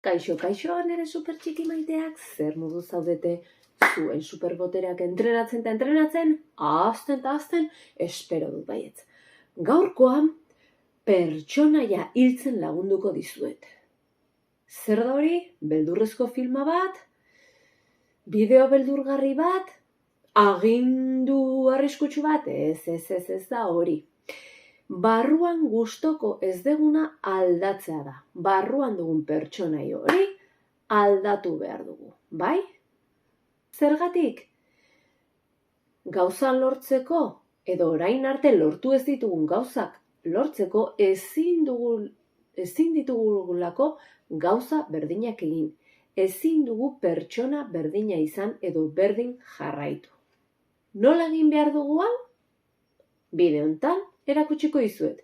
Kaixo, nire super txiki maiteak, zer modu zaudete zuen superbotereak entrenatzen eta entrenatzen, ahazten, espero dut baietz. Gaurkoan, pertsonaia hiltzen lagunduko dizuet. Zer da hori? Beldurrezko filma bat? Bideo beldurgarri bat? Agindu arriskutsu bat? Ez da hori. Barruan gustoko ez deguna aldatzea da. Barruan dugun pertsonai hori aldatu behar dugu, bai? Zergatik? Gauza lortzeko, edo orain arte lortu ez ditugun gauzak lortzeko ezin ditugulako gauza berdinak egin. Ezin dugu pertsona berdina izan edo berdin jarraitu. Nola egin behar dugu hau? Bideo hontan erakutsiko dizuet.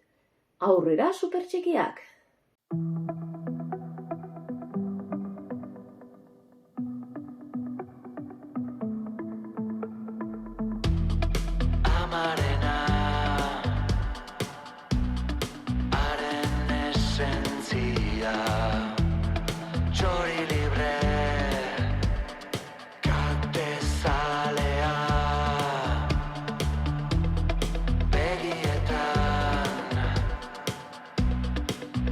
Aurrera supertxikiak! Amarena, haren esentzia, txori libre, kate zalea, begietan,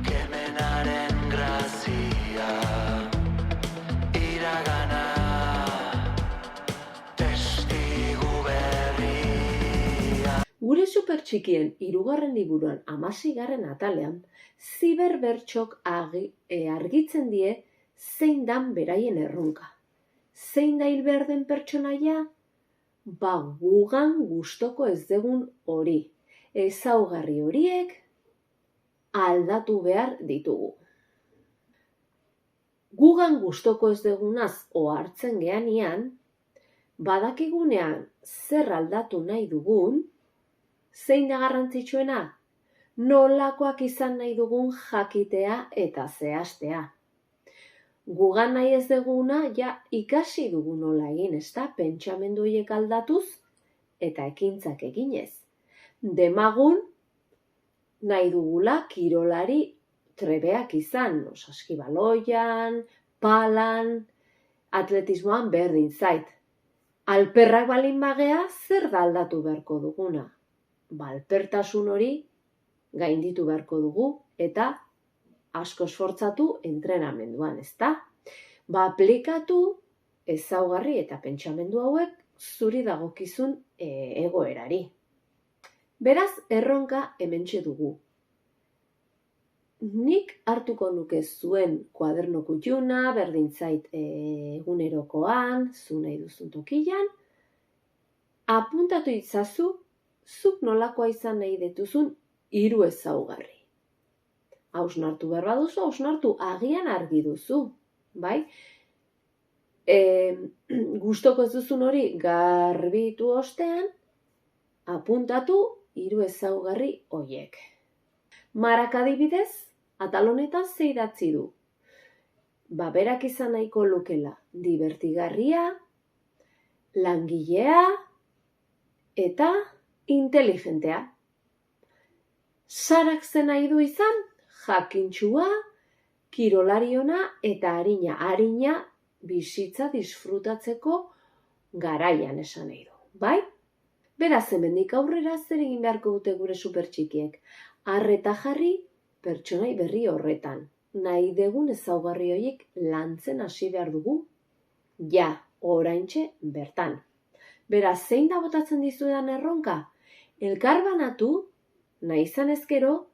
kemenaren grazia, iragana, testigu berria. Gure supertxikien 3. liburuan 16. atalean, ziberbertxok argitzen die zein dan beraien erronka. Zein da hil behar den pertsonaia? Gugan gustoko ez degun hori. Ezaugarri horiek aldatu behar ditugu. Gugan gustoko ez degunaz ohartzen geanian, badakigunean zer aldatu nahi dugun, zein da garrantzitsuena? Nolakoak izan nahi dugun jakitea eta zehaztea. Gugan nahi ez duguna ikasi dugu nola egin, ezta? Pentsamendu horiek aldatuz eta ekintzak eginez. Demagun nahi dugula kirolari trebeak izan, saskibaloian, palan, atletismoan berdin zait. Alperrak balin bagea, zer da aldatu beharko duguna? Alpertasun hori gainditu beharko dugu eta asko esfortzatu entrenamenduan, ezta? Aplikatu ezaugarri eta pentsamendu hauek zuri dagokizun egoerari. Beraz, erronka hementxe dugu. Nik hartuko nuke zuen kuaderno kutxuna, berdin zait egunerokoan, zu nahi duzun tokian, apuntatu itzazu, zuk nolakoa izan nahi dituzun 3 ezaugarri. Hausnartu behar baduzu, hausnartu, agian argi duzu, bai? Gustoko ez duzun hori garbitu ostean, apuntatu 3 ezaugarri horiek. Marak adibidez, atal honetan ze idatzi du. Berak izan nahiko lukela dibertigarria, langilea eta inteligentea. Sarak zen nahi du izan, jakintxua, kirolariona eta arina. Arina bizitza disfrutatzeko garaian esan nahi du, bai? Beraz, hemendik aurrera zer egin beharko dute gure supertxikiek. Arreta jarri pertsonai berri horretan. Nahi degun ezaugarri horiek lantzen hasi behar dugu, oraintxe bertan. Beraz, zein da botatzen dizuedan erronka? Elkar banatu, nahi izan ezkero,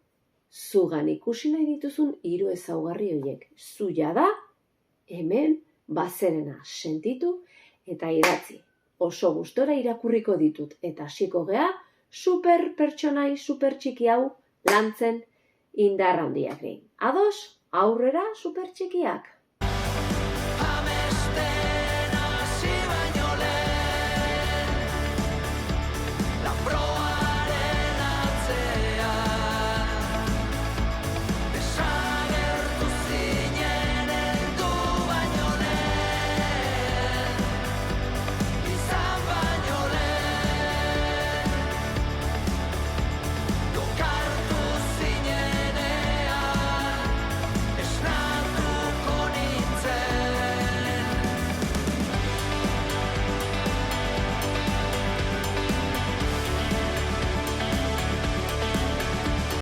zugan ikusi nahi dituzun 3 ezaugarri horiek. Zuia da, hemen, bazerena sentitu eta idatzi. Oso gustora irakurriko ditut eta hasiko gea super pertsonai, super txiki hau lantzen indar handiak egin. Ados, aurrera super txikiak!